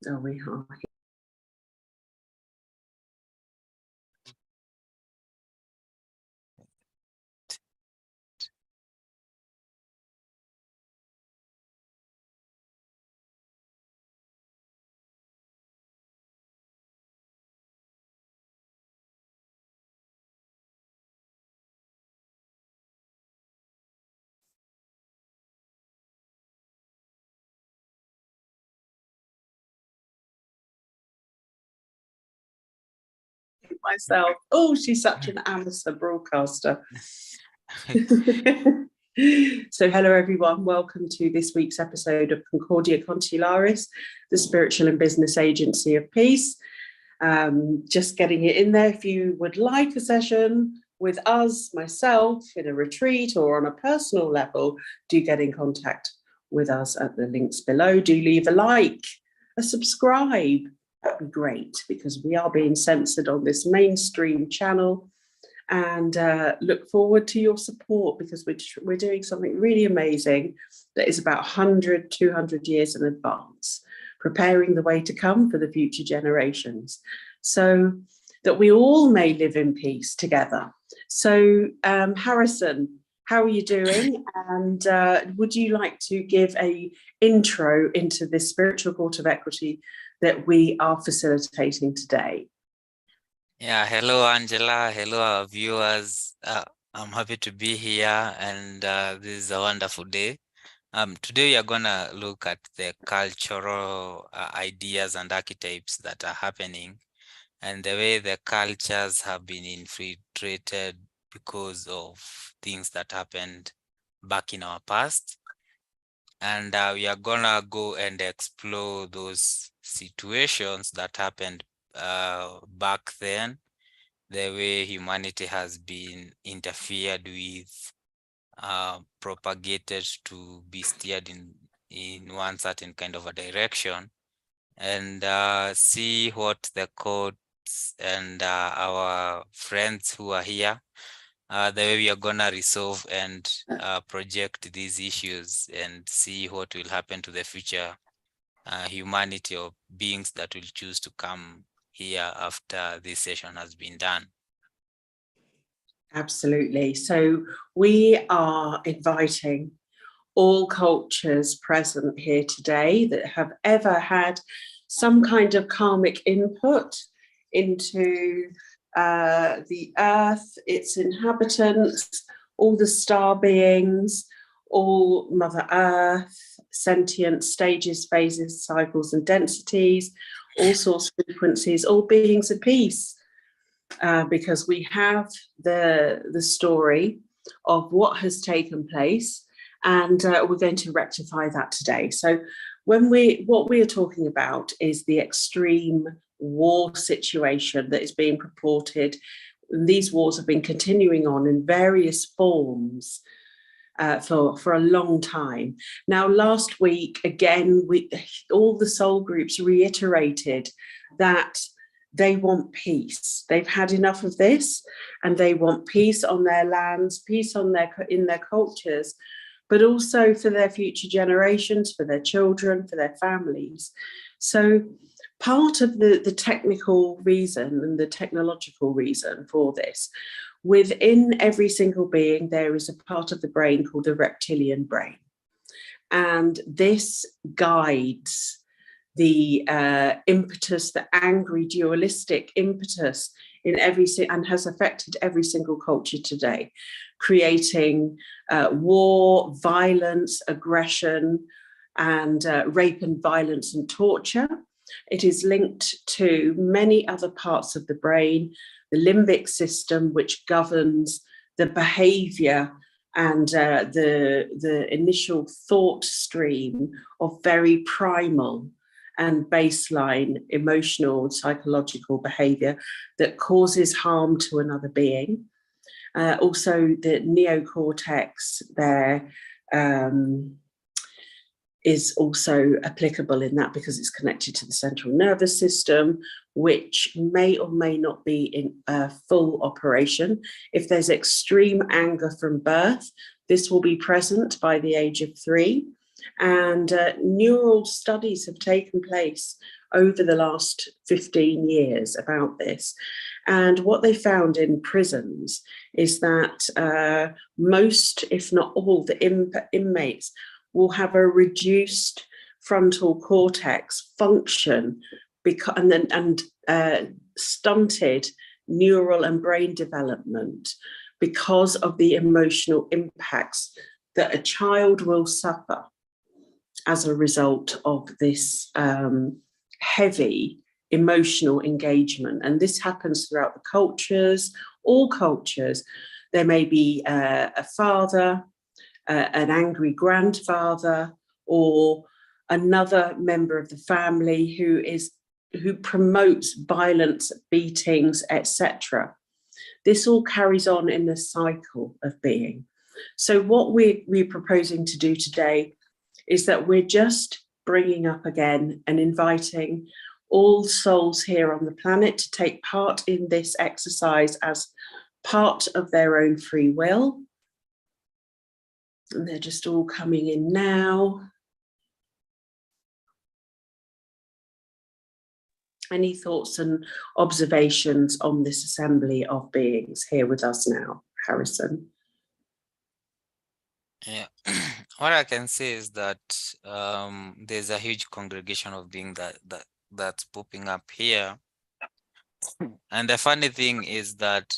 Oh, we are. Myself. Oh, she's such an amateur broadcaster. So hello everyone, welcome to this week's episode of Concordia Consularis, the spiritual and business agency of peace. Just getting it in there. If you would like a session with us, myself, in a retreat or on a personal level, do get in contact with us at the links below. Do leave a like, a subscribe. That'd be great, because we are being censored on this mainstream channel, and look forward to your support, because we're doing something really amazing that is about 100, 200 years in advance, preparing the way to come for the future generations, so that we all may live in peace together. So Harrison, how are you doing? And would you like to give an intro into this spiritual court of equity that we are facilitating today? Yeah, hello Angela, hello our viewers. I'm happy to be here, and this is a wonderful day. Today we are gonna look at the cultural ideas and archetypes that are happening, and the way the cultures have been infiltrated because of things that happened back in our past. And we are gonna go and explore those situations that happened back then, the way humanity has been interfered with, propagated to be steered in one certain kind of a direction, and see what the courts and our friends who are here, the way we are gonna resolve and project these issues and see what will happen to the future humanity or beings that will choose to come here after this session has been done. Absolutely. So we are inviting all cultures present here today that have ever had some kind of karmic input into the earth, its inhabitants, all the star beings, all Mother Earth, sentient stages, phases, cycles, and densities, all source frequencies, all beings of peace. Because we have the story of what has taken place, and we're going to rectify that today. So what we are talking about is the extreme war situation that is being purported. These wars have been continuing on in various forms for a long time. Now, last week, again, all the soul groups reiterated that they want peace. They've had enough of this, and they want peace on their lands, peace in their cultures, but also for their future generations, for their children, for their families. So part of the technical reason and the technological reason for this, within every single being, there is a part of the brain called the reptilian brain. And this guides the impetus, the angry dualistic impetus in and has affected every single culture today, creating war, violence, aggression, and rape and violence and torture. It is linked to many other parts of the brain, the limbic system, which governs the behavior and the initial thought stream of very primal and baseline emotional and psychological behavior that causes harm to another being. Also, the neocortex there is also applicable in that, because it's connected to the central nervous system, which may or may not be in full operation. If there's extreme anger from birth, this will be present by the age of 3. And neural studies have taken place over the last 15 years about this. And what they found in prisons is that most, if not all, the inmates will have a reduced frontal cortex function and stunted neural and brain development because of the emotional impacts that a child will suffer as a result of this heavy emotional engagement. And this happens throughout the cultures, all cultures. There may be a father, an angry grandfather, or another member of the family who promotes violence, beatings, etc. This all carries on in the cycle of being. So what we're proposing to do today is that we're just bringing up again and inviting all souls here on the planet to take part in this exercise as part of their own free will. And they're just all coming in now. Any thoughts and observations on this assembly of beings here with us now, Harrison? Yeah, what I can say is that there's a huge congregation of beings that's popping up here. And the funny thing is that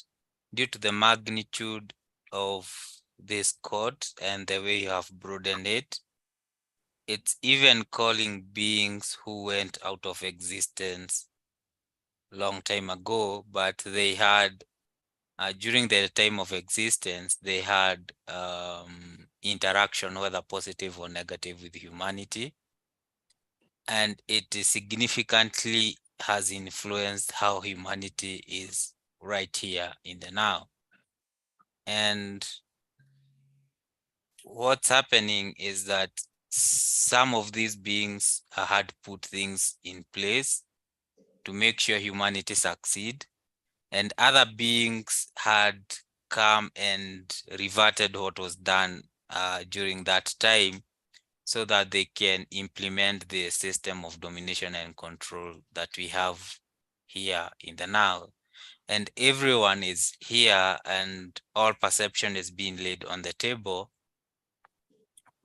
due to the magnitude of this code and the way you have broadened it, it's even calling beings who went out of existence long time ago, but they had during their time of existence, they had interaction, whether positive or negative, with humanity. And it significantly has influenced how humanity is right here in the now. And what's happening is that some of these beings had put things in place to make sure humanity succeed, and other beings had come and reverted what was done during that time so that they can implement the system of domination and control that we have here in the now. And everyone is here and all perception is being laid on the table.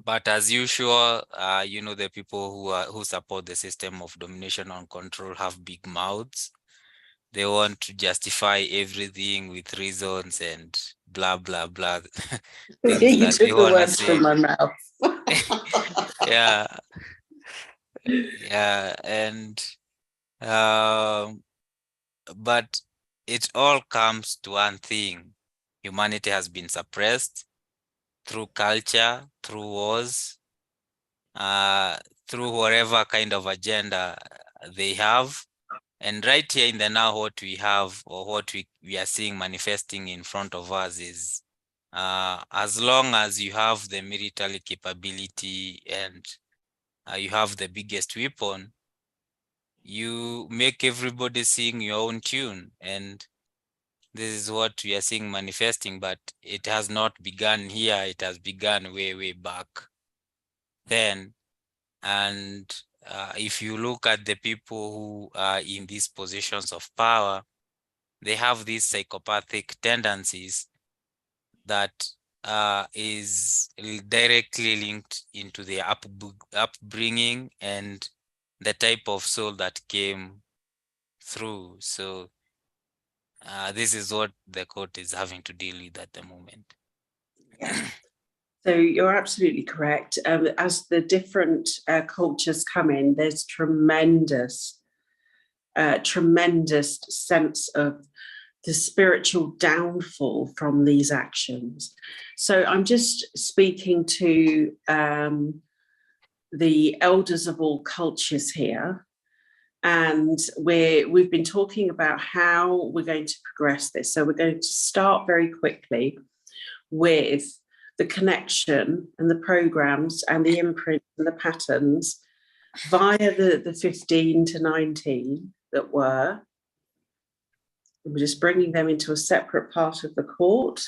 But as usual, the people who support the system of domination and control have big mouths. They want to justify everything with reasons and blah, blah, blah. Things You that they took the want to words say. from my mouth. Yeah. Yeah. And, but it all comes to one thing. Humanity has been suppressed through culture, through wars, through whatever kind of agenda they have. And right here in the now, what we have, or what we are seeing manifesting in front of us is, as long as you have the military capability and you have the biggest weapon, you make everybody sing your own tune. And this is what we are seeing manifesting, but it has not begun here. It has begun way, way back then. And if you look at the people who are in these positions of power, they have these psychopathic tendencies that is directly linked into their upbringing and the type of soul that came through. So this is what the court is having to deal with at the moment. Yeah. So you're absolutely correct. As the different cultures come in, there's tremendous sense of the spiritual downfall from these actions. So I'm just speaking to the elders of all cultures here, and we've been talking about how we're going to progress this. So we're going to start very quickly with the connection and the programs and the imprints and the patterns via the 15 to 19 that were. And we're just bringing them into a separate part of the court.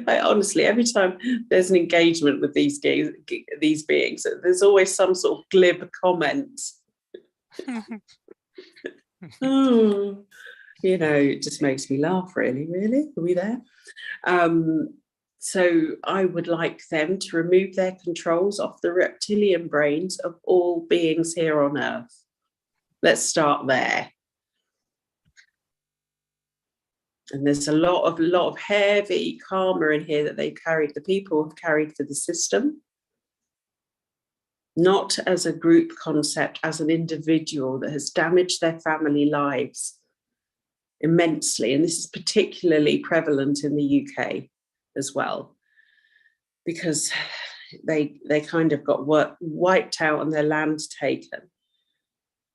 honestly, every time there's an engagement with these beings, there's always some sort of glib comment. Oh, it just makes me laugh, really. Are we there? So I would like them to remove their controls off the reptilian brains of all beings here on Earth. Let's start there. And there's a lot of heavy karma in here that the people have carried for the system. Not as a group concept, as an individual that has damaged their family lives immensely. And this is particularly prevalent in the UK as well, because they kind of got wiped out and their land taken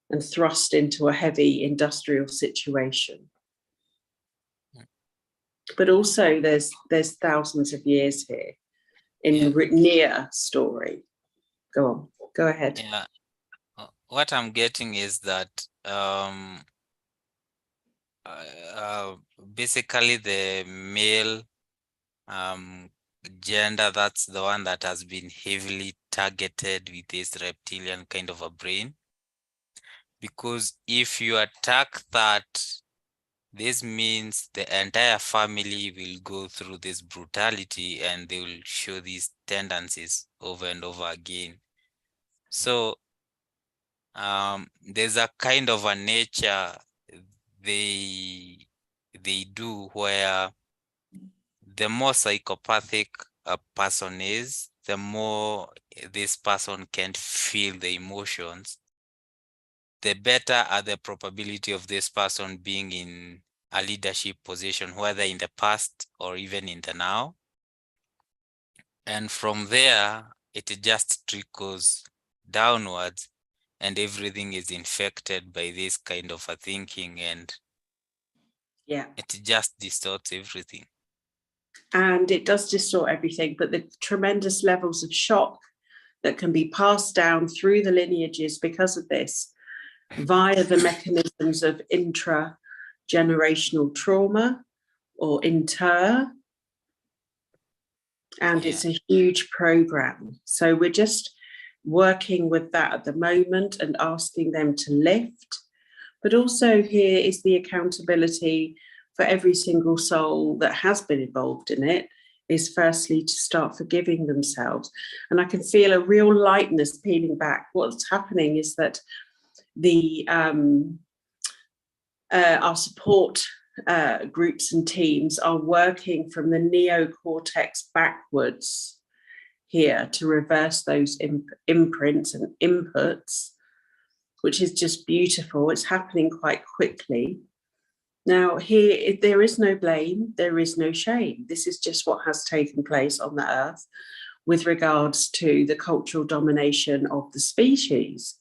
and thrust into a heavy industrial situation. But also there's thousands of years here in near story. Go ahead. Yeah. What I'm getting is that basically the male gender, that's the one that has been heavily targeted with this reptilian kind of a brain. Because if you attack that, this means the entire family will go through this brutality and they will show these tendencies over and over again. So there's a kind of a nature they do where the more psychopathic a person is, the more this person can feel the emotions, the better are the probability of this person being in a leadership position, whether in the past or even in the now. And from there, it just trickles downwards and everything is infected by this kind of a thinking, and it just distorts everything. And it does distort everything, but the tremendous levels of shock that can be passed down through the lineages because of this, via the mechanisms of intra-generational trauma or and it's a huge program. So we're just working with that at the moment and asking them to lift. But also here is the accountability for every single soul that has been involved in it, is firstly to start forgiving themselves. And I can feel a real lightness peeling back. What's happening is that our support groups and teams are working from the neocortex backwards here to reverse those imprints and inputs, which is just beautiful. It's happening quite quickly. Now, here, there is no blame, there is no shame. This is just what has taken place on the earth with regards to the cultural domination of the species,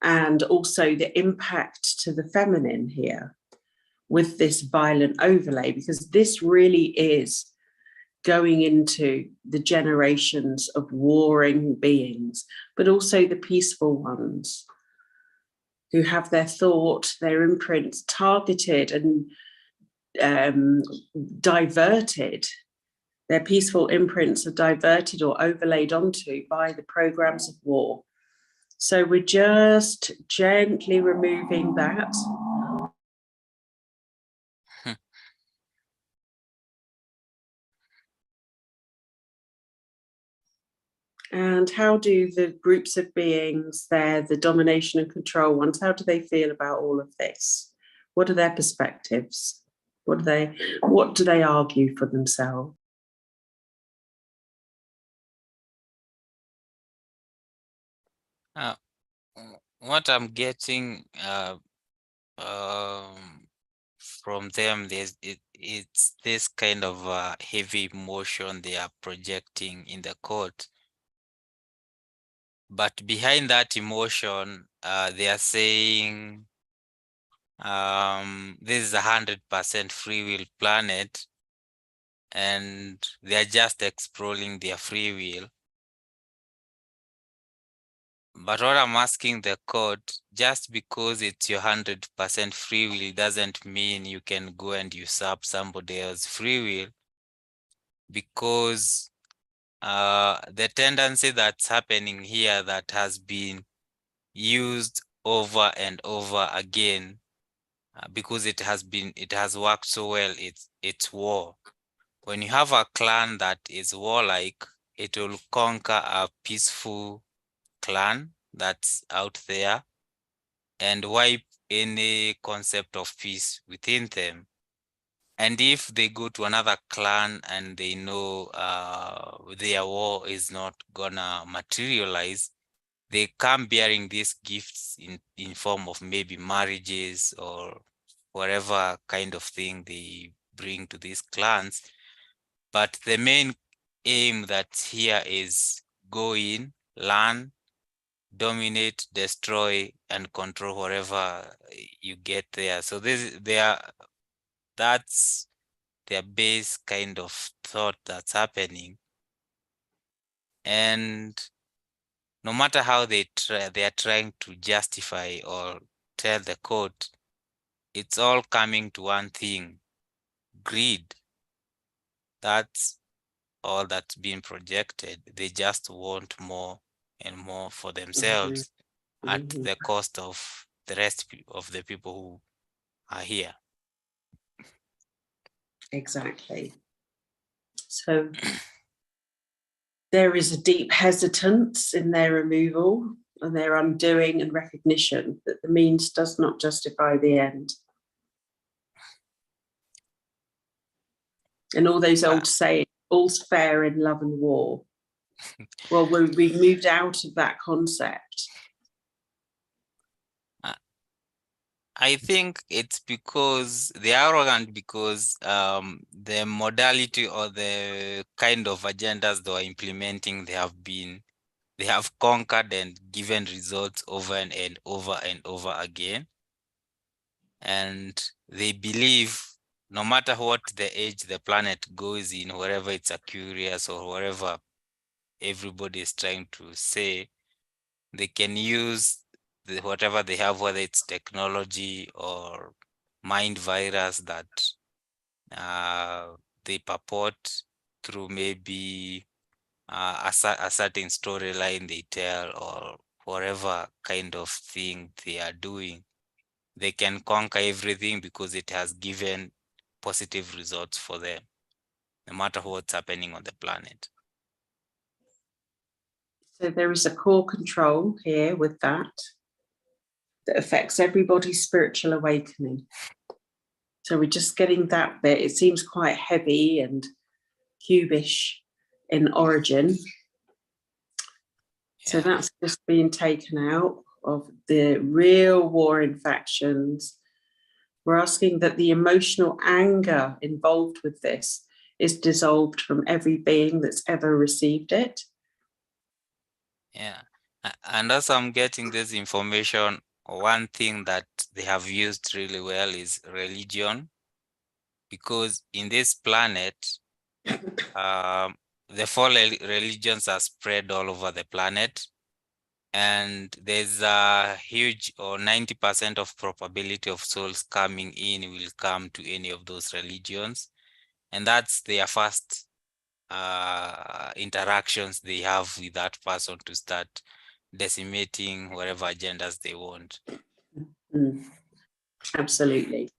and also the impact to the feminine here with this violent overlay, because this really is going into the generations of warring beings, but also the peaceful ones who have their thought, their imprints targeted and diverted. Their peaceful imprints are diverted or overlaid onto by the programs of war. So we're just gently removing that. And how do the groups of beings there, the domination and control ones, how do they feel about all of this? What are their perspectives? What do they argue for themselves? What I'm getting from them, it's this kind of heavy emotion they are projecting in the court. But behind that emotion, they are saying this is 100% free will planet, and they are just exploring their free will. But what I'm asking the court, just because it's your 100% free will doesn't mean you can go and usurp somebody else's free will. because the tendency that's happening here that has been used over and over again, because it has worked so well, it's war. When you have a clan that is warlike, it will conquer a peaceful clan that's out there and wipe any concept of peace within them. And if they go to another clan and they know their war is not gonna materialize, they come bearing these gifts in form of maybe marriages or whatever kind of thing they bring to these clans. But the main aim that's here is go in, learn, dominate, destroy, and control whatever you get there. So that's their base kind of thought that's happening. And no matter how they are trying to justify or tell the court, it's all coming to one thing: greed. That's all that's being projected. They just want more and more for themselves at the cost of the rest of the people who are here. Exactly. So there is a deep hesitance in their removal and their undoing and recognition that the means does not justify the end. And all those old sayings, all's fair in love and war. Well, we've moved out of that concept. I think it's because they are arrogant, because the modality or the kind of agendas they are implementing, they have conquered and given results over and over and over again. And they believe no matter what the age the planet goes in, wherever it's Aquarius or wherever everybody is trying to say, they can use whatever they have, whether it's technology or mind virus that they purport through maybe a certain storyline they tell, or whatever kind of thing they are doing. They can conquer everything because it has given positive results for them, no matter what's happening on the planet. So there is a core control here with that affects everybody's spiritual awakening. So we're just getting that bit. It seems quite heavy and cubish in origin. So that's just being taken out of the real war in factions. We're asking that the emotional anger involved with this is dissolved from every being that's ever received it. Yeah. And as I'm getting this information, one thing that they have used really well is religion, because in this planet, the four religions are spread all over the planet, and there's a huge, or 90% of probability of souls coming in will come to any of those religions, and that's their first interactions they have with that person to start decimating whatever agendas they want. Absolutely.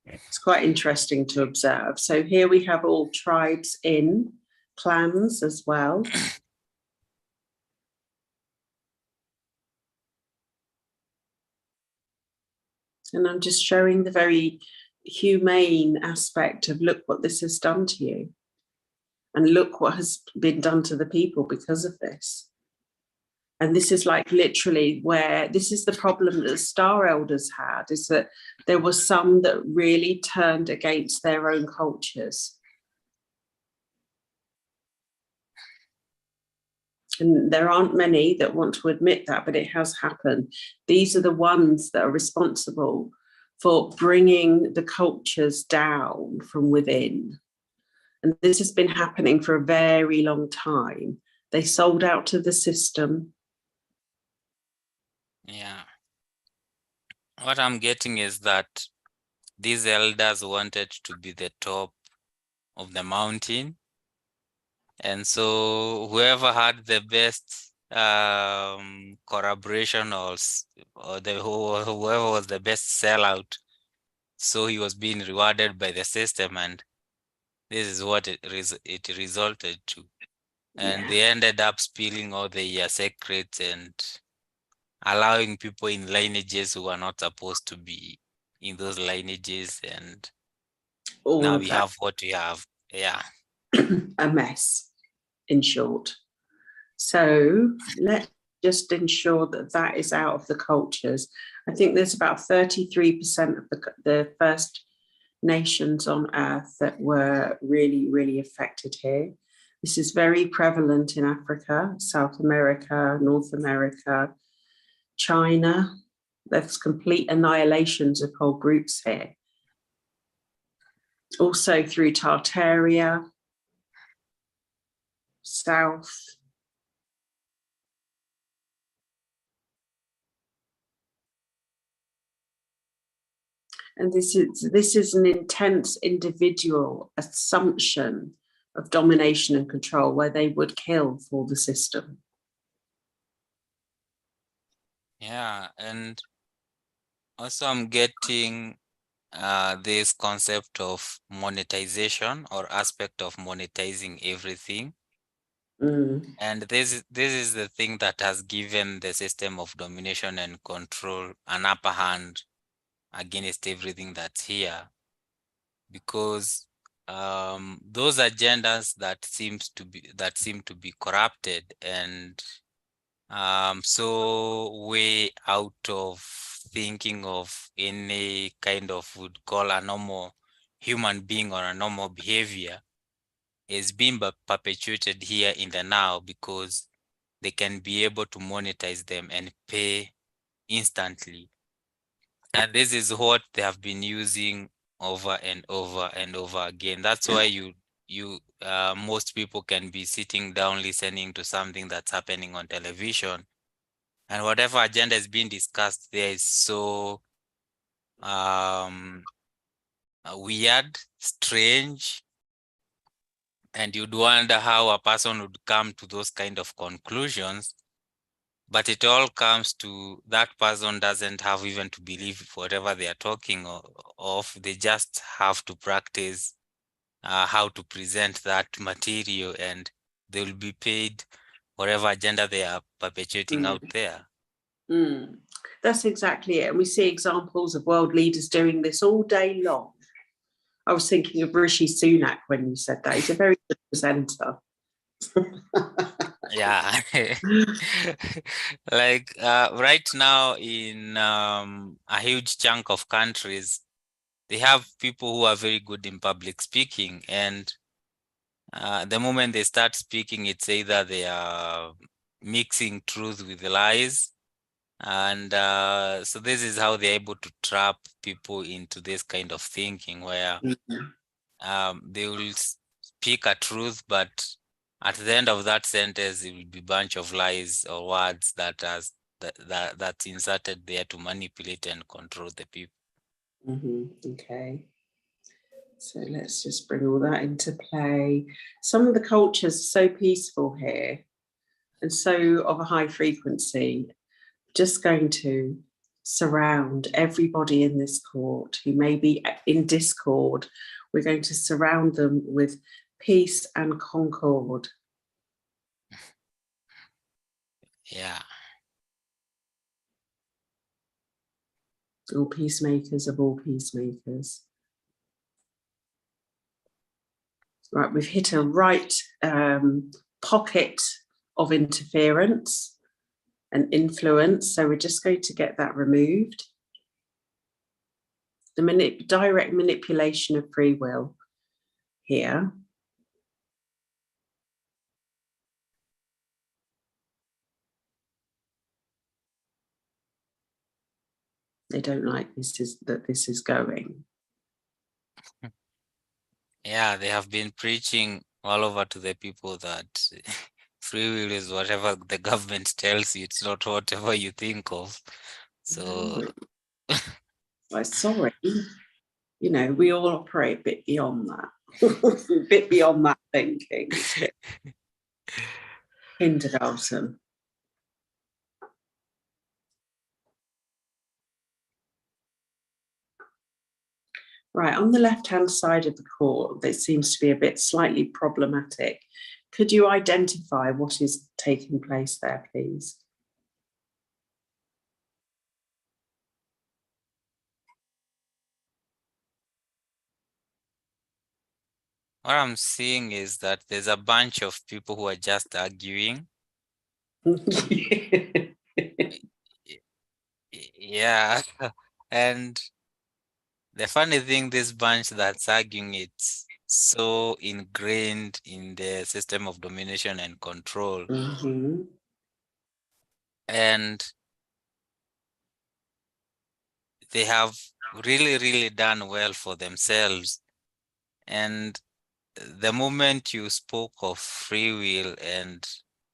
It's quite interesting to observe. So here we have all tribes in, clans as well. And I'm just showing the very humane aspect of, look what this has done to you. And look what has been done to the people because of this. And this is like literally where, this is the problem that the Star Elders had, is that there were some that really turned against their own cultures. And there aren't many that want to admit that, but it has happened. These are the ones that are responsible for bringing the cultures down from within. And this has been happening for a very long time. They sold out to the system. Yeah. What I'm getting is that these elders wanted to be the top of the mountain, And so whoever had the best collaboration or whoever was the best sellout, so he was being rewarded by the system, and this is what it resulted to. And they ended up spilling all their secrets and allowing people in lineages who are not supposed to be in those lineages, and All now of we that. have what we have. Yeah. A mess, in short. So let's just ensure that that is out of the cultures. I think there's about 33% of the first nations on earth that were really, really affected here. This is very prevalent in Africa, South America, North America, China. There's complete annihilations of whole groups here. Also through Tartaria, south. And this is an intense individual assumption of domination and control where they would kill for the system. Yeah, and also I'm getting this concept of monetization or aspect of monetizing everything. And this is the thing that has given the system of domination and control an upper hand against everything that's here, because those agendas that seem to be corrupted and so way out of thinking of any kind of would call a normal human being or a normal behavior is being perpetuated here in the now, because they can be able to monetize them and pay instantly. And this is what they have been using over and over and over again. That's why most people can be sitting down listening to something that's happening on television, and whatever agenda is being discussed there is so weird, strange, and you'd wonder how a person would come to those kind of conclusions. But it all comes to that person doesn't have even to believe whatever they are talking of. They just have to practice how to present that material, and they will be paid whatever agenda they are perpetuating out there. That's exactly it. And we see examples of world leaders doing this all day long. I was thinking of Rishi Sunak when you said that. He's a very good presenter. Yeah. Like right now in a huge chunk of countries, they have people who are very good in public speaking, and the moment they start speaking, it's either they are mixing truth with lies. And so this is how they're able to trap people into this kind of thinking where they will speak a truth, but at the end of that sentence, it will be a bunch of lies or words that's inserted there to manipulate and control the people. Okay. So let's just bring all that into play. Some of the cultures are so peaceful here and so of a high frequency. Just going to surround everybody in this court who may be in discord. We're going to surround them with peace and concord. Yeah. All peacemakers of all peacemakers. Right, we've hit a right pocket of interference and influence, so we're just going to get that removed. The direct manipulation of free will here. They don't like this is going. Yeah, they have been preaching all over to the people that free will is whatever the government tells you. It's not whatever you think of. So I'm sorry, we all operate a bit beyond that. A bit beyond that thinking. Kindergarten. Right, on the left-hand side of the court, that seems to be a bit slightly problematic. Could you identify what is taking place there, please? What I'm seeing is that there's a bunch of people who are just arguing. Yeah. And the funny thing, this bunch that's arguing, it's so ingrained in the system of domination and control. Mm-hmm. And they have really, really done well for themselves. And the moment you spoke of free will and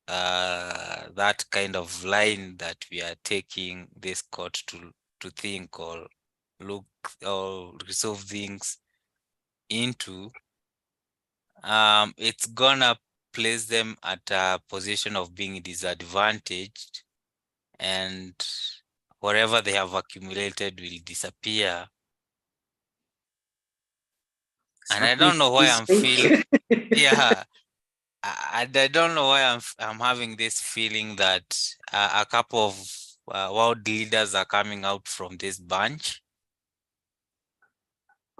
that kind of line that we are taking this court to think or look or resolve things into, it's gonna place them at a position of being disadvantaged, and whatever they have accumulated will disappear. And I don't know why I'm feeling, yeah, I don't know why I'm having this feeling that a couple of world leaders are coming out from this bunch,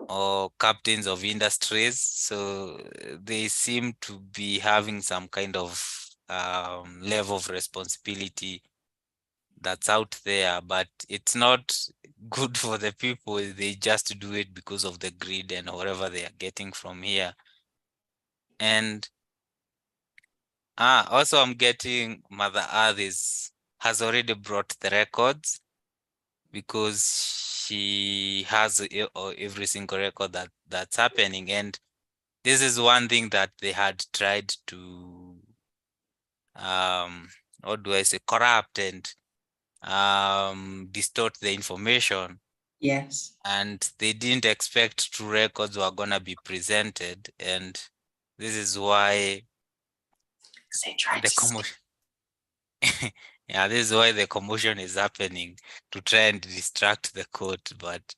or captains of industries. So they seem to be having some kind of level of responsibility that's out there, but it's not good for the people. They just do it because of the greed and whatever they are getting from here. And also I'm getting Mother Earth has already brought the records, because she has every single record that's happening. And this is one thing that they had tried to what do I say, corrupt and distort the information. Yes. And they didn't expect true records were gonna be presented, and this is why the commotion. Yeah, this is why the commotion is happening, to try and distract the court, but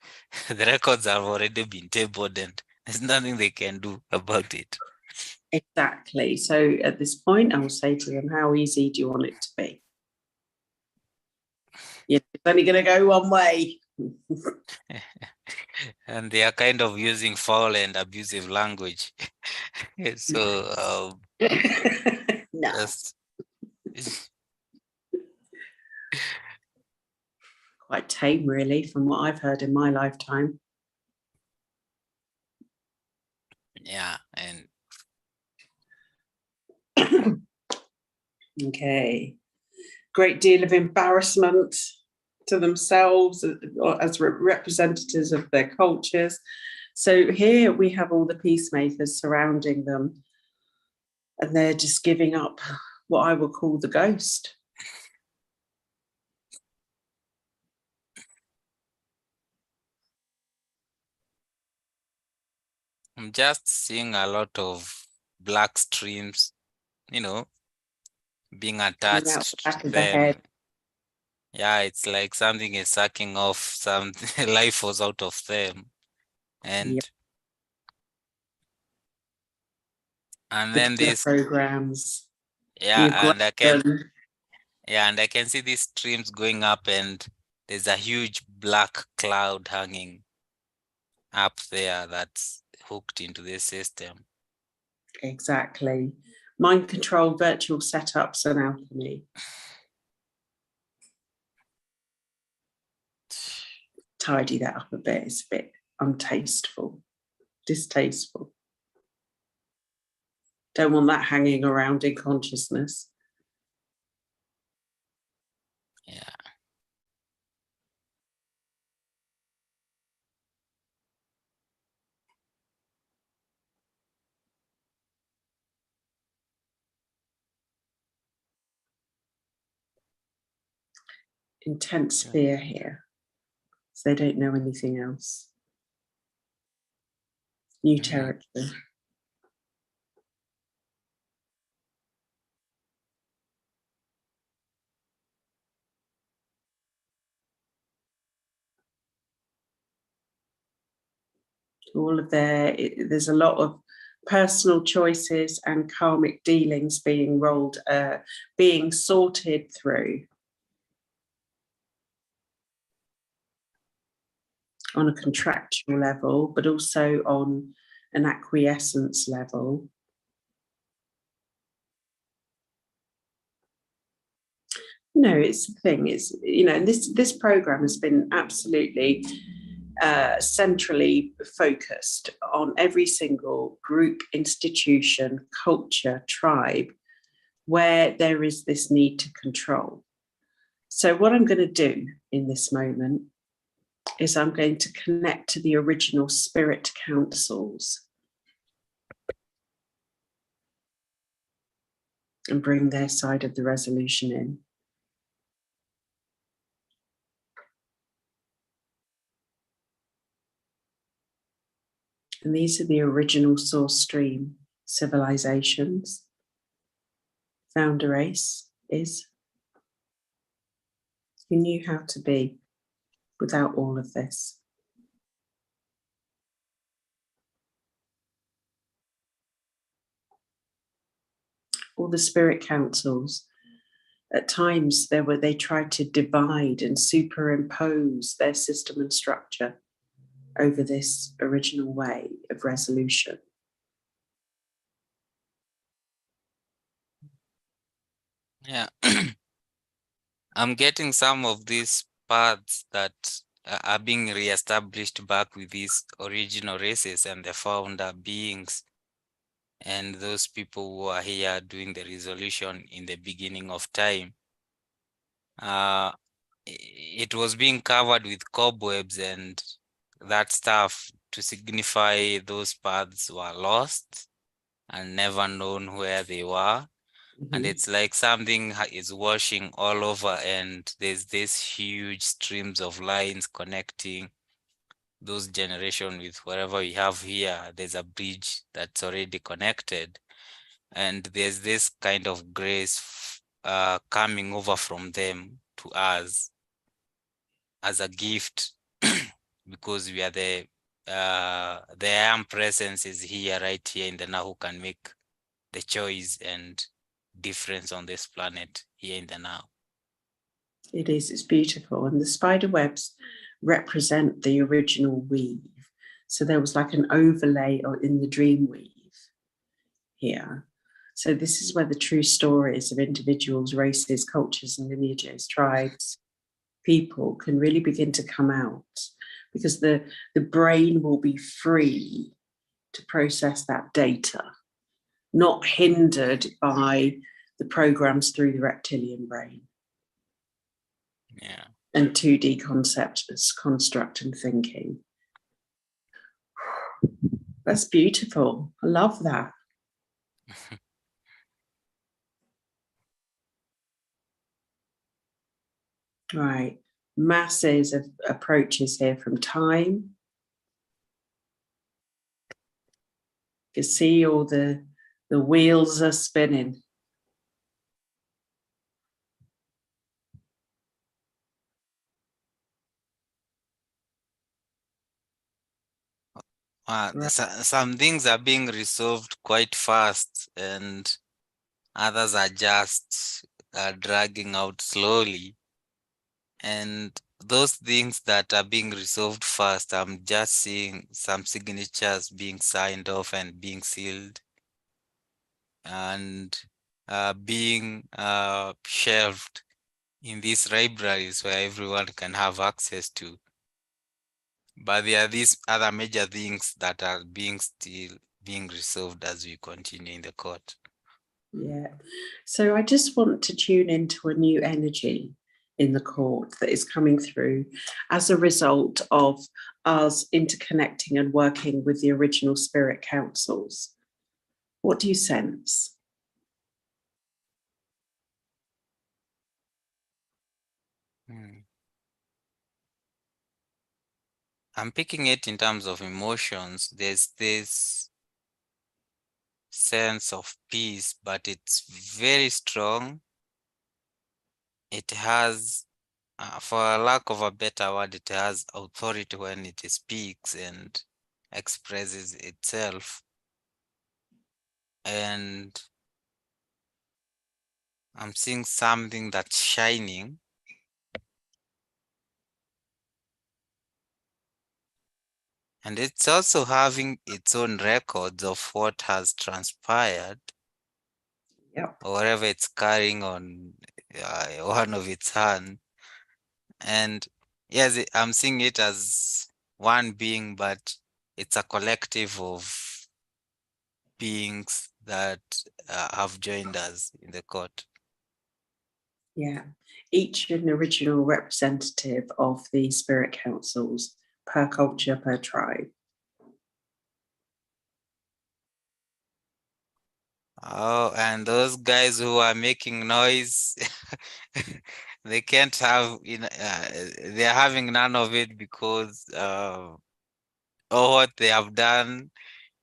the records have already been tabled and there's nothing they can do about it. Exactly. So at this point, I will say to them, how easy do you want it to be? It's only going to go one way. And they are kind of using foul and abusive language. So No. that's Quite tame, really, from what I've heard in my lifetime. yeah. And Okay. Great deal of embarrassment to themselves as representatives of their cultures. So here we have all the peacemakers surrounding them, and they're just giving up what I would call the ghost. I'm just seeing a lot of black streams, being Coming out the attached back to of the them. head. Yeah, it's like something is sucking off some life force out of them. And Yep. and then Particular this, programs. yeah, and Aggression. I can see these streams going up, and there's a huge black cloud hanging up there that's hooked into this system. Exactly. Mind control, virtual setups, and alchemy. Tidy that up a bit. It's a bit untasteful, distasteful. Don't want that hanging around in consciousness. Yeah. Intense fear here. So they don't know anything else. New territory. All of there's a lot of personal choices and karmic dealings being being sorted through on a contractual level, but also on an acquiescence level. No, it's the thing. It's, you know, this program has been absolutely centrally focused on every single group, institution, culture, tribe where there is this need to control. So what I'm going to do in this moment is I'm going to connect to the original spirit councils and bring their side of the resolution in. And these are the original source stream civilizations. Founder race is who knew how to be without all of this. All the spirit councils, at times they tried to divide and superimpose their system and structure over this original way of resolution. Yeah. I'm getting some of these paths that are being reestablished back with these original races and the founder beings and those people who are here doing the resolution in the beginning of time. It was being covered with cobwebs and that stuff to signify those paths were lost and never known where they were. And it's like something is washing all over, and there's this huge streams of lines connecting those generation with whatever we have here. There's a bridge that's already connected, and there's this kind of grace coming over from them to us as a gift because we are the I am presence is here, right here in the now, who can make the choice and difference on this planet here in the now. It is, it's beautiful. And the spider webs represent the original weave. So there was like an overlay in the dream weave here. So this is where the true stories of individuals, races, cultures, and lineages, tribes, people can really begin to come out, because the brain will be free to process that data, not hindered by the programs through the reptilian brain. Yeah. And 2D construct and thinking. That's beautiful. I love that. Right. Masses of approaches here from time. You can see all the wheels are spinning. Right. Some things are being resolved quite fast, and others are just dragging out slowly. And those things that are being resolved fast, I'm just seeing some signatures being signed off and being sealed and being shelved in these libraries where everyone can have access to. But there are these other major things that are still being resolved as we continue in the court. Yeah. So I just want to tune into a new energy in the court that is coming through as a result of us interconnecting and working with the original spirit councils. What do you sense? I'm picking it in terms of emotions. There's this sense of peace, but it's very strong. It has, for a lack of a better word, it has authority when it speaks, and expresses itself. And I'm seeing something that's shining. And it's also having its own records of what has transpired, Yep. or whatever it's carrying on one of its hand. And yes, I'm seeing it as one being, but it's a collective of beings that have joined us in the court. Yeah. Each an original representative of the spirit councils per culture, per tribe. Oh, and those guys who are making noise, they can't have, they're having none of it because all what they have done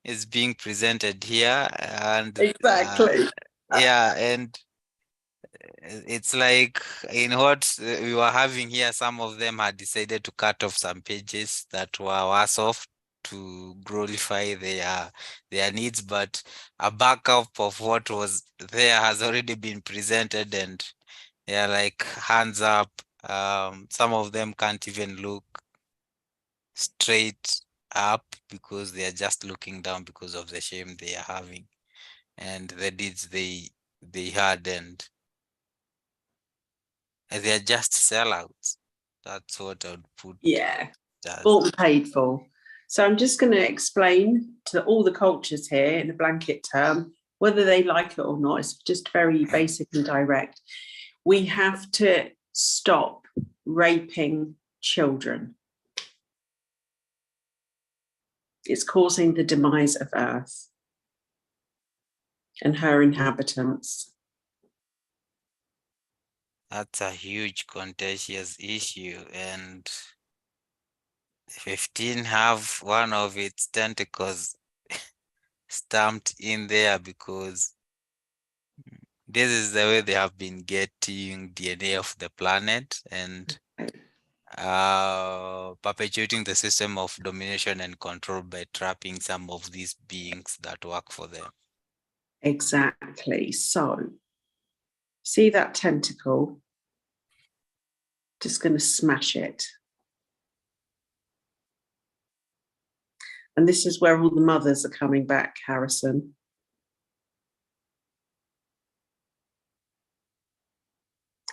is being presented here. And Exactly. yeah, and it's like in what we were having here, some of them had decided to cut off some pages that were worse off to glorify their needs, but a backup of what was there has already been presented, and they're like hands up. Some of them can't even look straight up because they are just looking down because of the shame they are having and the deeds they had, and they are just sellouts. That's what I would put Yeah. as. Bought and paid for. So I'm just going to explain to all the cultures here in a blanket term, whether they like it or not. It's just very basic and direct. We have to stop raping children. It's causing the demise of Earth and her inhabitants. That's a huge contentious issue, and 15 have one of its tentacles stamped in there because this is the way they have been getting DNA of the planet and perpetuating the system of domination and control by trapping some of these beings that work for them. Exactly. So, see that tentacle? Just going to smash it. And this is where all the mothers are coming back, Harrison.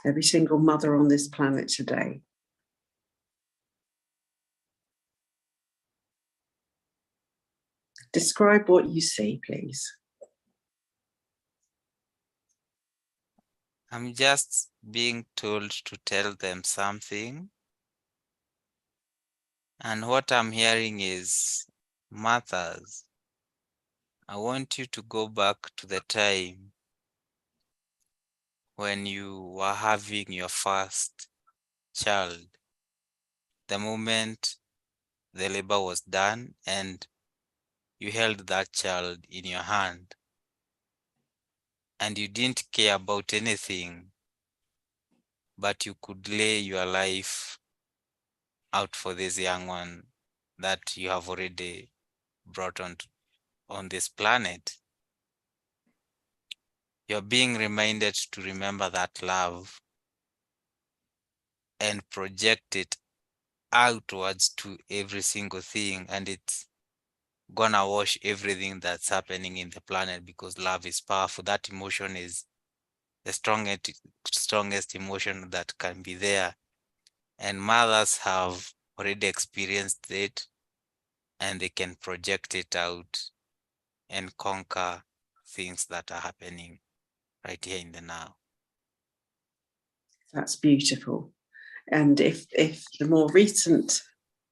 Every single mother on this planet today. Describe what you see, please. I'm just being told to tell them something. And what I'm hearing is, mothers, I want you to go back to the time when you were having your first child, the moment the labor was done and you held that child in your hand and you didn't care about anything, but you could lay your life out for this young one that you have already brought on this planet. You're being reminded to remember that love and project it outwards to every single thing, and it's gonna wash everything that's happening in the planet because love is powerful. That emotion is the strongest emotion that can be there, and mothers have already experienced it and they can project it out and conquer things that are happening right here in the now. That's beautiful. And if the more recent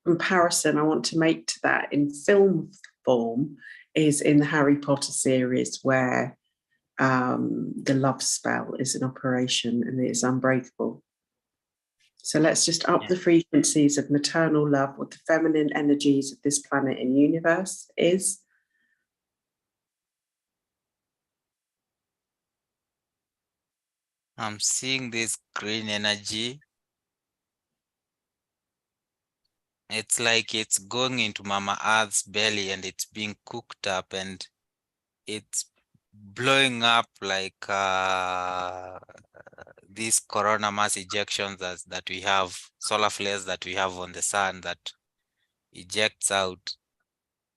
comparison I want to make to that in film form is in the Harry Potter series, where the love spell is in operation and it is unbreakable. So let's just up the frequencies of maternal love, what the feminine energies of this planet and universe is. I'm seeing this green energy It's like it's going into Mama Earth's belly and it's being cooked up and it's blowing up like these corona mass ejections that we have, solar flares that we have on the sun that ejects out.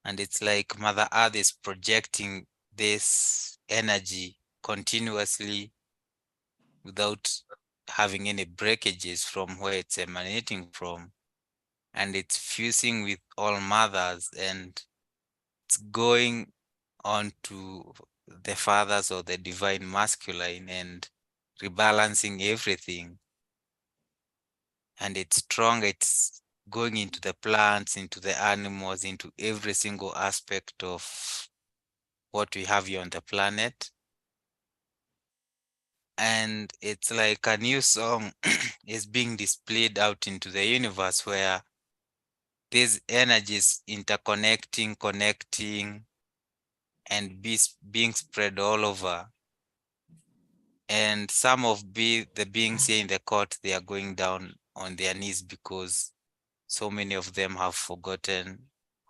And it's like Mother Earth is projecting this energy continuously without having any breakages from where it's emanating from. And it's fusing with all mothers and it's going on to the fathers or the divine masculine and rebalancing everything. And it's strong, it's going into the plants, into the animals, into every single aspect of what we have here on the planet. And it's like a new song is being displayed out into the universe where these energies interconnecting, connecting, and being spread all over. And some of the beings here in the court, they are going down on their knees because so many of them have forgotten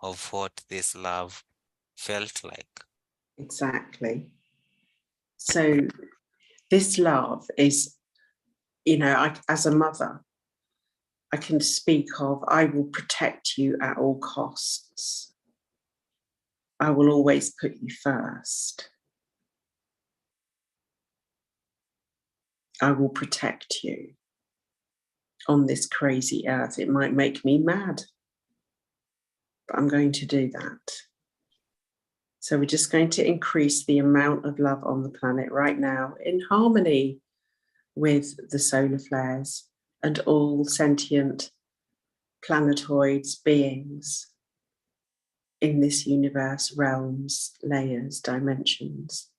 of what this love felt like. Exactly. So this love is, as a mother, I can speak of, I will protect you at all costs. I will always put you first. I will protect you on this crazy earth. It might make me mad, but I'm going to do that. So we're just going to increase the amount of love on the planet right now in harmony with the solar flares and all sentient planetoids, beings in this universe, realms, layers, dimensions.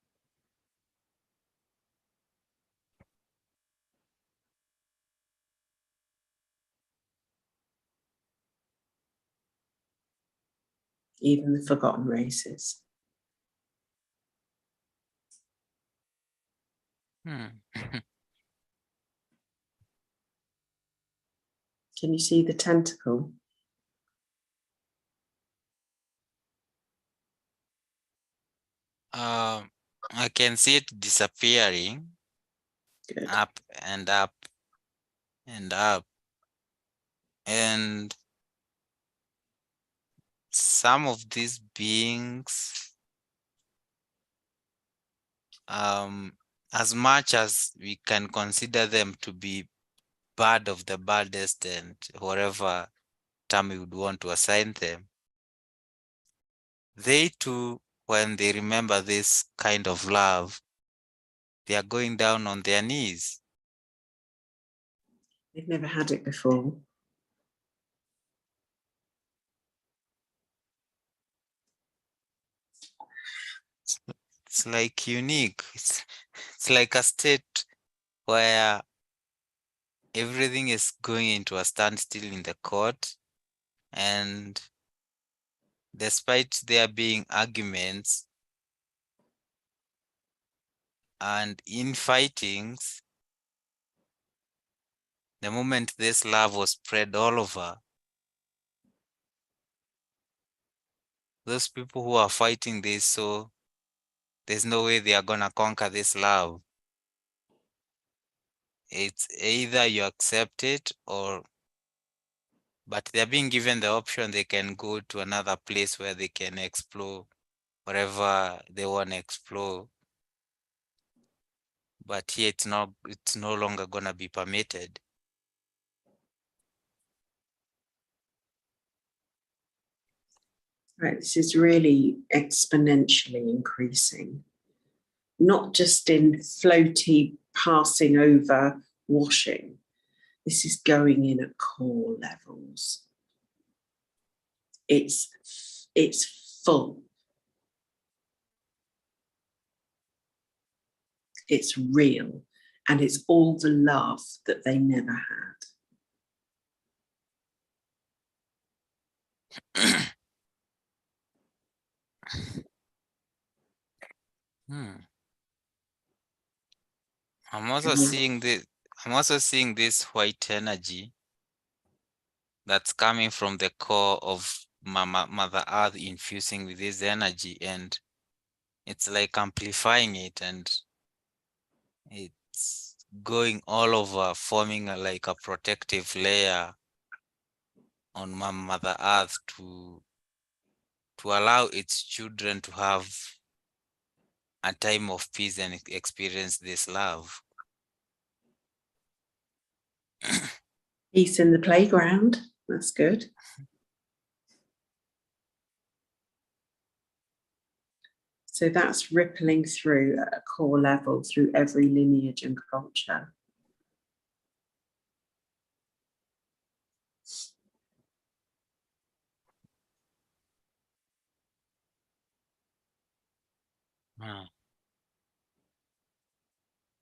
Even the forgotten races. Can you see the tentacle? I can see it disappearing. Good. Up and up and up. And some of these beings, as much as we can consider them to be bad of the baddest and whatever term we would want to assign them, they too, when they remember this kind of love, they are going down on their knees. They've never had it before. It's like unique. It's like a state where everything is going into a standstill in the court, and despite there being arguments and infightings, the moment this love was spread all over, those people who are fighting this, so there's no way they are gonna conquer this love. It's either you accept it but they're being given the option, they can go to another place where they can explore whatever they want to explore. But here it's no longer gonna be permitted. Right, this is really exponentially increasing, not just in floaty passing over washing. This is going in at core levels. It's full. It's real, and it's all the love that they never had. I'm also seeing this white energy that's coming from the core of Mother Earth, infusing with this energy, and it's like amplifying it, and it's going all over, forming like a protective layer on Mother Earth to allow its children to have a time of peace and experience this love. Peace in the playground. That's good. So that's rippling through at a core level through every lineage and culture.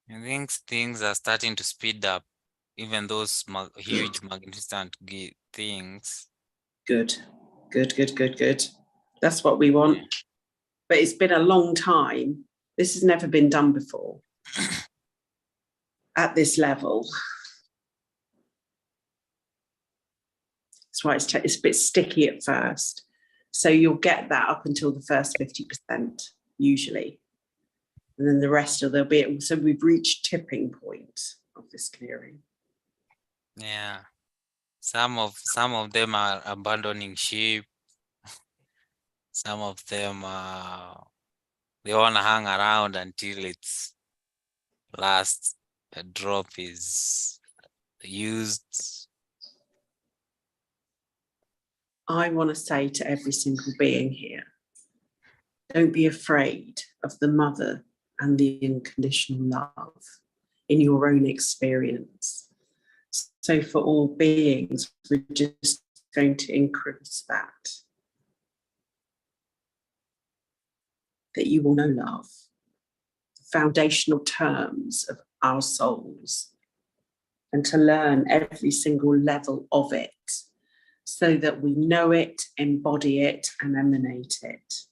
I think things are starting to speed up, even those huge magnificent things. Good, good, good, good, good. That's what we want. Yeah. But it's been a long time. This has never been done before at this level. That's why it's a bit sticky at first. So you'll get that up until the first 50%, usually. And then the rest of there'll be, so we've reached tipping point of this clearing. Yeah. Some of them are abandoning sheep. Some of them they want to hang around until its last drop is used. I want to say to every single being here, don't be afraid of the mother and the unconditional love in your own experience. So for all beings, we're just going to increase that you will know love, the foundational terms of our souls, and to learn every single level of it so that we know it, embody it, and emanate it.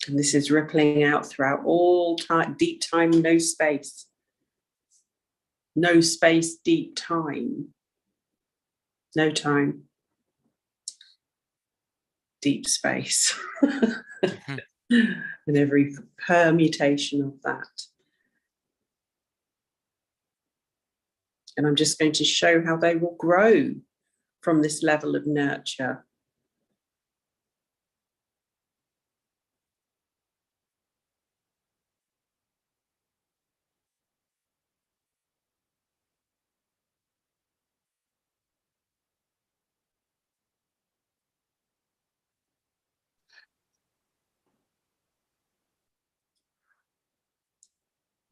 And this is rippling out throughout all time, deep time, no space. No space, deep time. No time. Deep space. And every permutation of that. And I'm just going to show how they will grow from this level of nurture.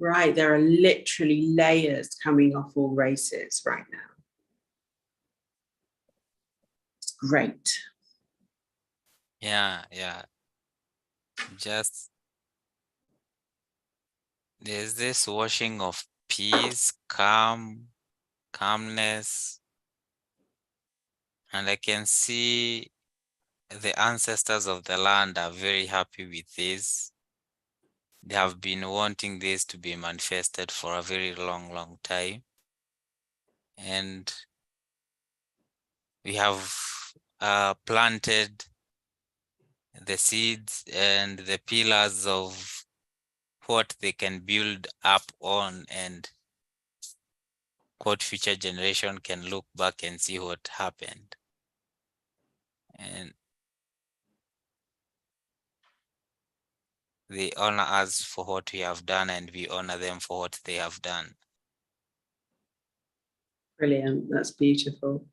Right, there are literally layers coming off all races right now. It's great. Yeah. Just there's this washing of peace, calmness, and I can see the ancestors of the land are very happy with this. They have been wanting this to be manifested for a very long time. And we have planted the seeds and the pillars of what they can build up on, and what future generation can look back and see what happened. And they honor us for what we have done, and we honor them for what they have done. Brilliant. That's beautiful.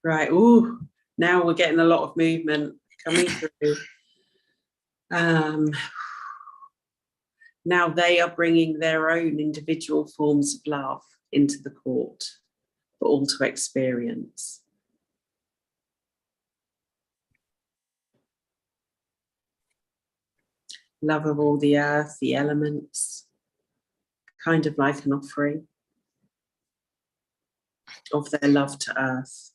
Right. Ooh, now we're getting a lot of movement coming through. Now they are bringing their own individual forms of love into the court for all to experience. Love of all the earth, the elements, kind of like an offering of their love to earth.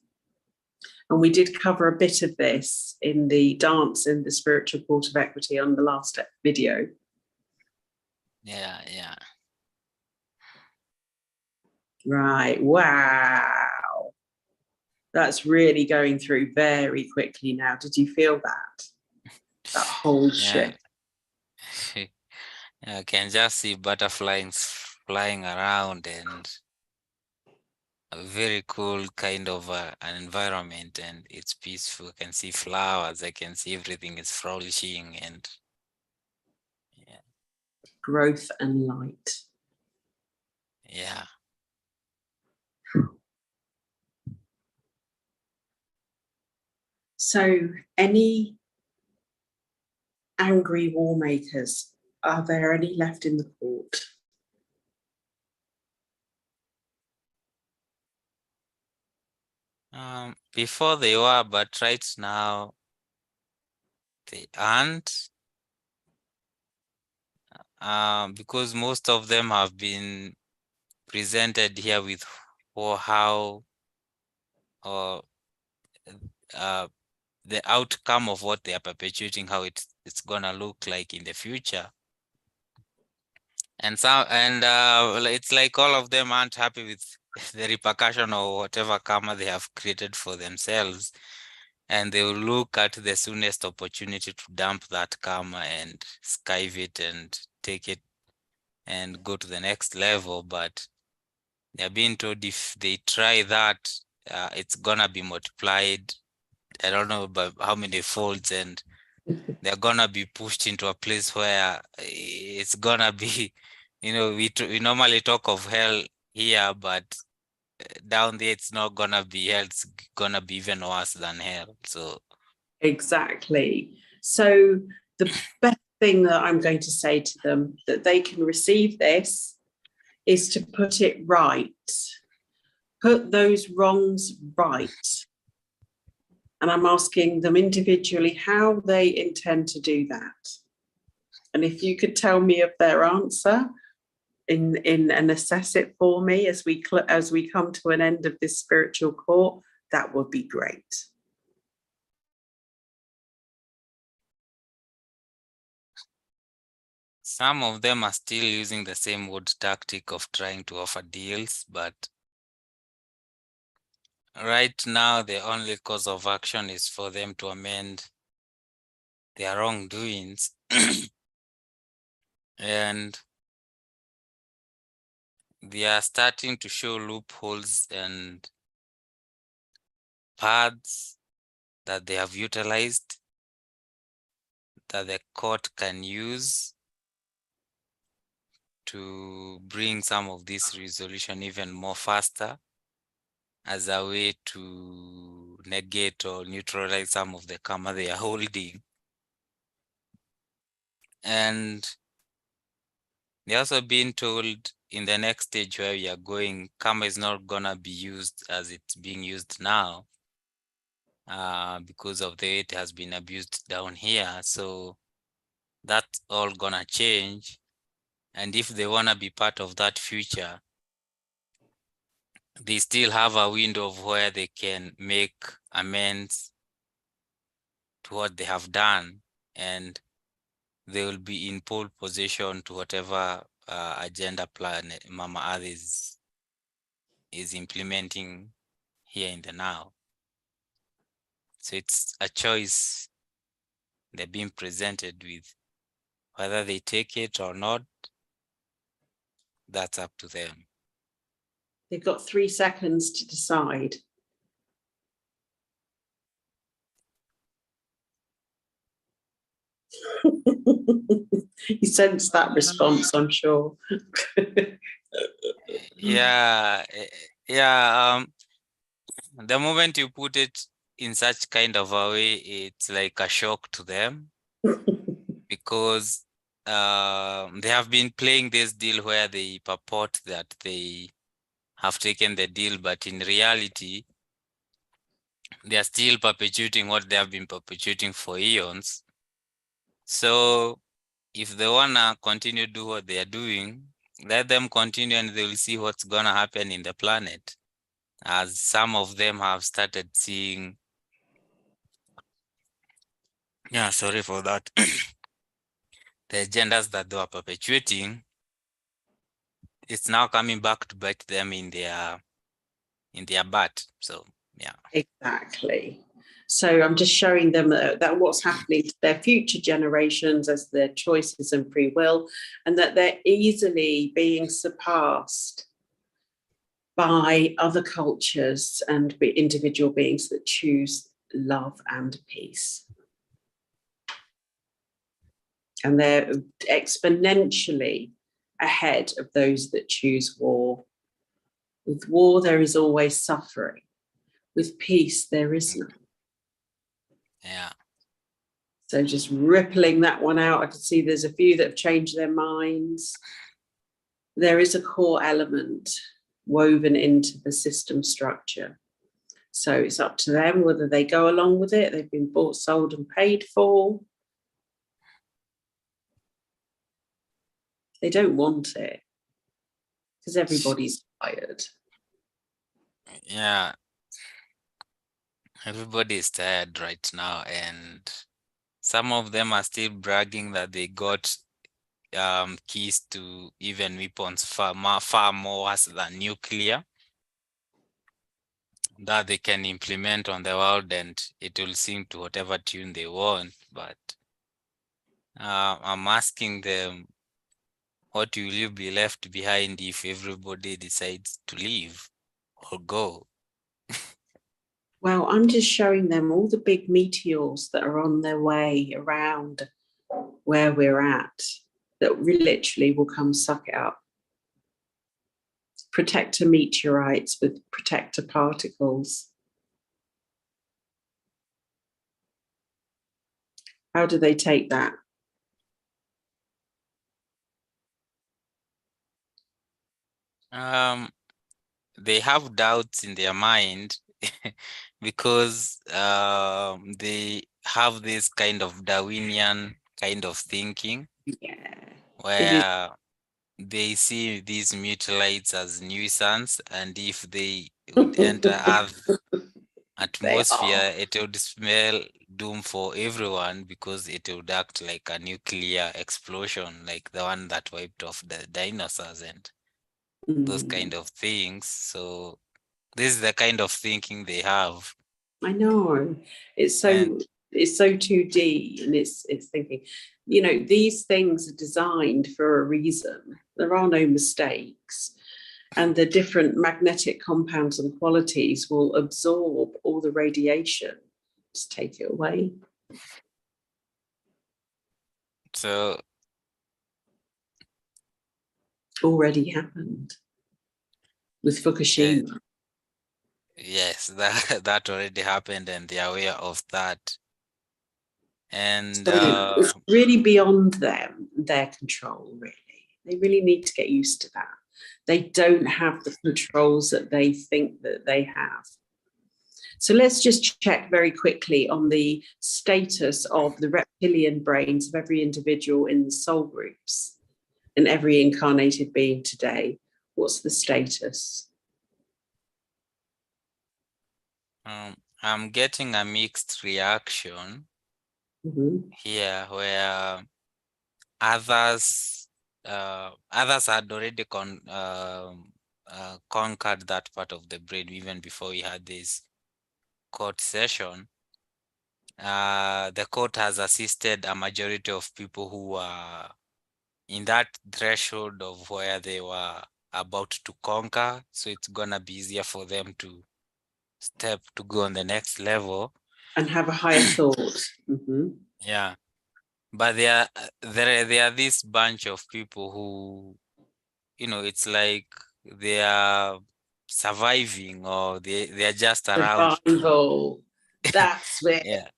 And we did cover a bit of this in the dance in the spiritual court of equity on the last video. Yeah. Right. Wow. That's really going through very quickly now. Did you feel that? That whole shift. I can just see butterflies flying around, and a very cool kind of an environment, and it's peaceful. I can see flowers, I can see everything is flourishing, and yeah. Growth and light. Yeah. So any angry war makers, are there any left in the court? Before they were, but right now they aren't. Because most of them have been presented here with how or the outcome of what they are perpetuating, how it's gonna look like in the future. And it's like all of them aren't happy with the repercussion or whatever karma they have created for themselves, and they will look at the soonest opportunity to dump that karma and skive it and take it and go to the next level. But they're being told if they try that, it's gonna be multiplied. I don't know by how many folds, and they're gonna be pushed into a place where it's gonna be, we normally talk of hell here, but down there it's not gonna be hell, it's gonna be even worse than hell. So exactly. So the best thing that I'm going to say to them that they can receive this is to put it right. Put those wrongs right. And I'm asking them individually how they intend to do that. And if you could tell me of their answer and assess it for me as we come to an end of this spiritual court, that would be great. some of them are still using the same old tactic of trying to offer deals, but right now the only course of action is for them to amend their wrongdoings. And they are starting to show loopholes and paths that they have utilized that the court can use to bring some of this resolution even more faster, as a way to negate or neutralize some of the karma they are holding. And they're also being told in the next stage where we are going, karma is not gonna be used as it's being used now, because of the way it has been abused down here. So that's all gonna change. And if they wanna be part of that future, they still have a window of where they can make amends to what they have done, and they will be in pole position to whatever agenda plan Mama Earth is implementing here in the now. So it's a choice they're being presented with. Whether they take it or not, that's up to them. They've got 3 seconds to decide. You sense that response, I'm sure. Yeah. The moment you put it in such kind of a way, it's like a shock to them, because they have been playing this deal where they purport that they have taken the deal, but in reality, they are still perpetuating what they have been perpetuating for eons. So if they wanna continue to do what they are doing, let them continue, and they will see what's gonna happen in the planet. As some of them have started seeing Yeah, sorry for that. The agendas that they were perpetuating, it's now coming back to bite them in their butt. So yeah. Exactly. So I'm just showing them that what's happening to their future generations as their choices and free will, and that they're easily being surpassed by other cultures and individual beings that choose love and peace. And they're exponentially ahead of those that choose war. With war, there is always suffering. With peace, there is none. Yeah. So just rippling that one out. I can see there's a few that have changed their minds. There is a core element woven into the system structure. So it's up to them whether they go along with it. They've been bought, sold, and paid for. They don't want it because everybody's tired. Yeah. Everybody is tired right now, and some of them are still bragging that they got keys to even weapons far more worse than nuclear that they can implement on the world, and it will sing to whatever tune they want. But I'm asking them, what will you be left behind if everybody decides to leave or go? Well, I'm just showing them all the big meteors that are on their way around where we're at that literally will come suck it up. Protector meteorites with protector particles. How do they take that? They have doubts in their mind because they have this kind of Darwinian kind of thinking Yeah, it is. where they see these mutilites as nuisance, and if they would enter Earth They are. atmosphere, it would smell doom for everyone because it would act like a nuclear explosion, like the one that wiped off the dinosaurs and those kind of things. So this is the kind of thinking they have. I know. It's And so it's so 2D, and it's thinking, these things are designed for a reason. There are no mistakes. And the different magnetic compounds and qualities will absorb all the radiation. Just take it away. so Already happened with Fukushima. yes, that already happened, and they're aware of that. And So it's really beyond them, their control, really. They really need to get used to that. They don't have the controls that they think that they have. So let's just check very quickly on the status of the reptilian brains of every individual in the soul groups and every incarnated being today. What's the status? I'm getting a mixed reaction here, where others had already conquered that part of the brain even before we had this court session. The court has assisted a majority of people who are in that threshold of where they were about to conquer, so it's gonna be easier for them to go on the next level And have a higher thought. yeah. But there are this bunch of people who, it's like they are surviving, or they are just around to Survival. That's it. yeah.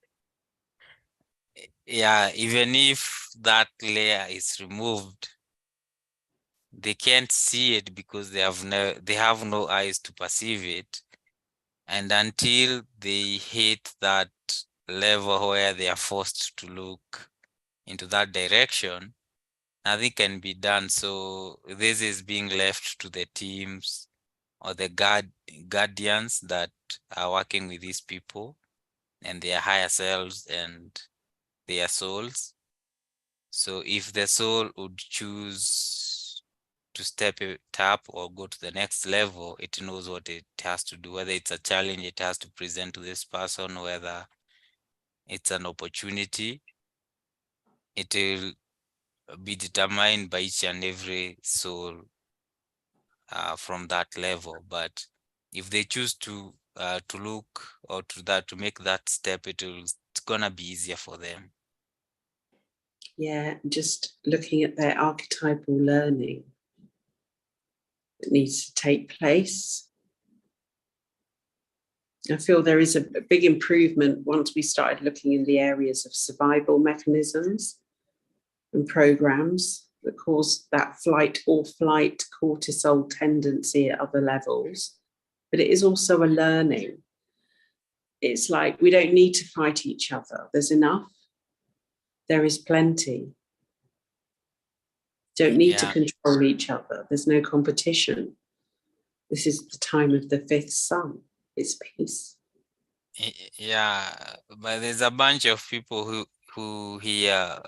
Yeah, even if that layer is removed, they can't see it because they have no eyes to perceive it. And until they hit that level where they are forced to look into that direction, nothing can be done. So this is being left to the teams or the guardians that are working with these people and their higher selves, and their souls. So if the soul would choose to step it up or go to the next level, it knows what it has to do, whether it's a challenge it has to present to this person, whether it's an opportunity. It will be determined by each and every soul from that level. But if they choose to look or to make that step, it's gonna be easier for them. Yeah, just looking at their archetypal learning that needs to take place. I feel there is a big improvement once we started looking in the areas of survival mechanisms and programs that cause that flight or flight cortisol tendency at other levels. But it is also a learning. It's like we don't need to fight each other. There's enough. There is plenty. Don't need to control each other. There's no competition. This is the time of the fifth sun. It's peace. Yeah, but there's a bunch of people who hear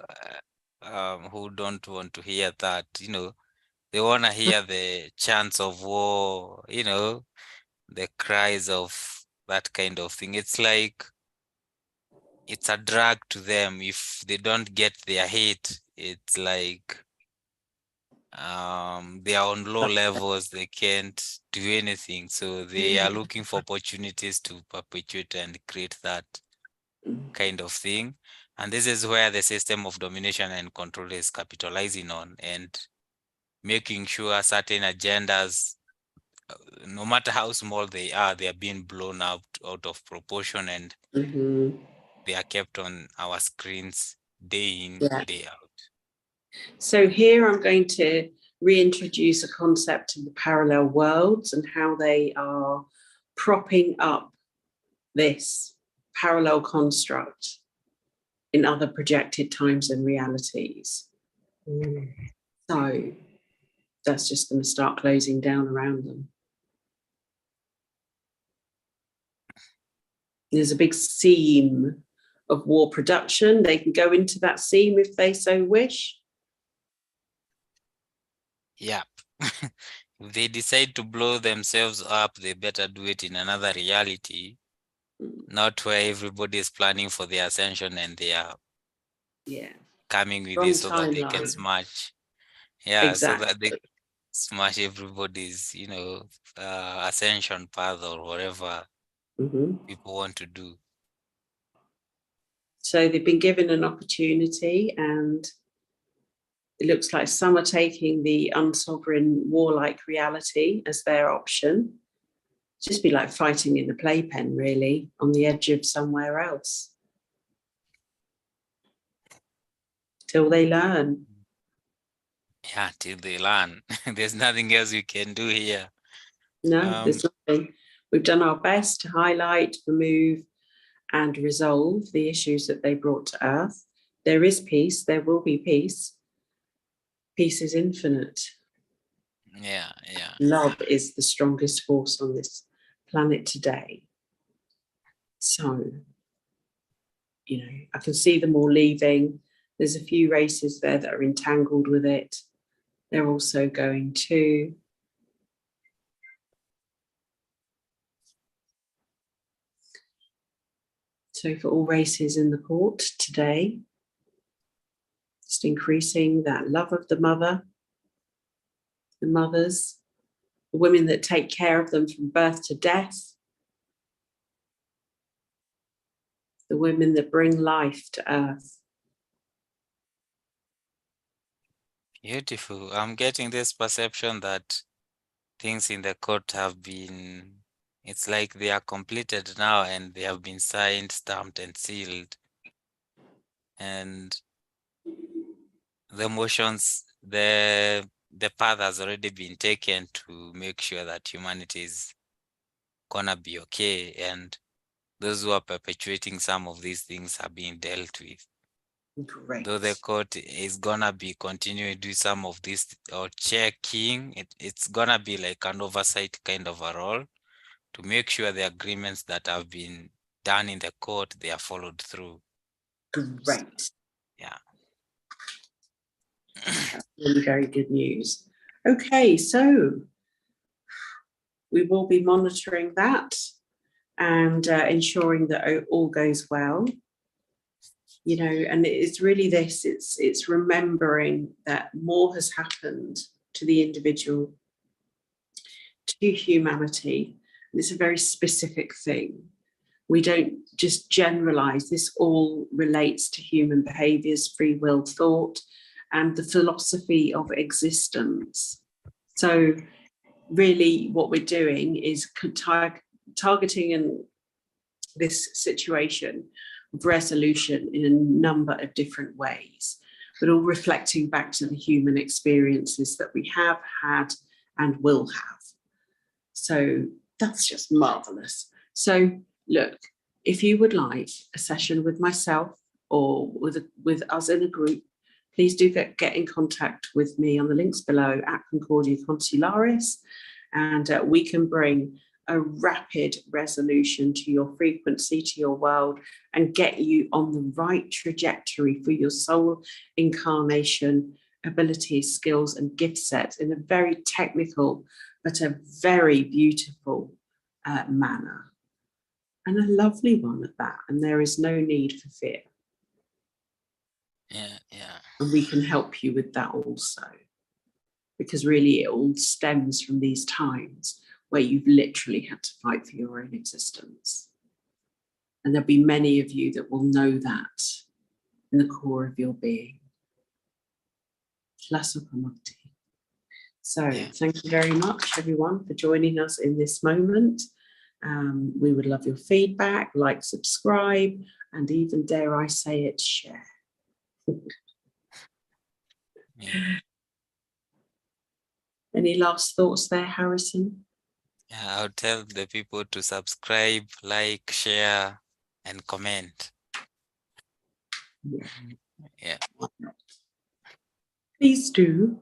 who don't want to hear that. They want to hear the chants of war, the cries of that kind of thing. It's like it's a drag to them. If they don't get their hate, it's like they are on low levels, they can't do anything, so they are looking for opportunities to perpetuate and create that kind of thing. And this is where the system of domination and control is capitalizing on and making sure certain agendas, no matter how small they are being blown out of proportion, and they are kept on our screens day in, day out. So here I'm going to reintroduce a concept of the parallel worlds and how they are propping up this parallel construct in other projected times and realities. So that's just going to start closing down around them. There's a big seam of war production. They can go into that seam if they so wish. Yeah. If they decide to blow themselves up, they better do it in another reality, not where everybody is planning for their ascension and they are coming with this so that they can smash. Yeah, exactly. So that they smash everybody's, ascension path or whatever people want to do. So they've been given an opportunity, and it looks like some are taking the unsovereign warlike reality as their option. Just be like fighting in a playpen, really, on the edge of somewhere else. Till they learn. Yeah, till they learn. There's nothing else we can do here. No, there's nothing. We've done our best to highlight, remove, and resolve the issues that they brought to Earth. There is peace. There will be peace. Peace is infinite. Yeah. Love is the strongest force on this planet today. So, I can see them all leaving. There's a few races there that are entangled with it. They're also going to. So for all races in the court today, just increasing that love of the mother, the mothers, the women that take care of them from birth to death, the women that bring life to Earth. Beautiful. I'm getting this perception that things in the court have been, it's like they are completed now and they have been signed, stamped, and sealed. And the motions, the path has already been taken to make sure that humanity is gonna be okay. And those who are perpetuating some of these things are being dealt with. Great. Though the court is gonna be continuing to do some of this or checking, it's gonna be like an oversight kind of a role to make sure the agreements that have been done in the court, they are followed through. Great. Yeah. That's really very good news. Okay, so we will be monitoring that and ensuring that all goes well. You know, and it's really this, it's remembering that more has happened to the individual, to humanity. It's a very specific thing. We don't just generalize. This all relates to human behaviors, free will, thought, and the philosophy of existence. So really what we're doing is targeting in this situation of resolution in a number of different ways, but all reflecting back to the human experiences that we have had and will have. So that's just marvelous. So look, if you would like a session with myself or with us in a group, please do get in contact with me on the links below at Concordia Consularis, and we can bring a rapid resolution to your frequency, to your world, and get you on the right trajectory for your soul incarnation, abilities, skills, and gift sets in a very technical but a very beautiful manner, and a lovely one at that. And there is no need for fear. Yeah, yeah. And we can help you with that also, because really it all stems from these times where you've literally had to fight for your own existence. And there'll be many of you that will know that in the core of your being. So thank you very much, everyone, for joining us in this moment. We would love your feedback, like, subscribe, and even, dare I say it, share. Yeah. Any last thoughts there, Harrison? Yeah, I'll tell the people to subscribe, like, share, and comment. Yeah. Please do.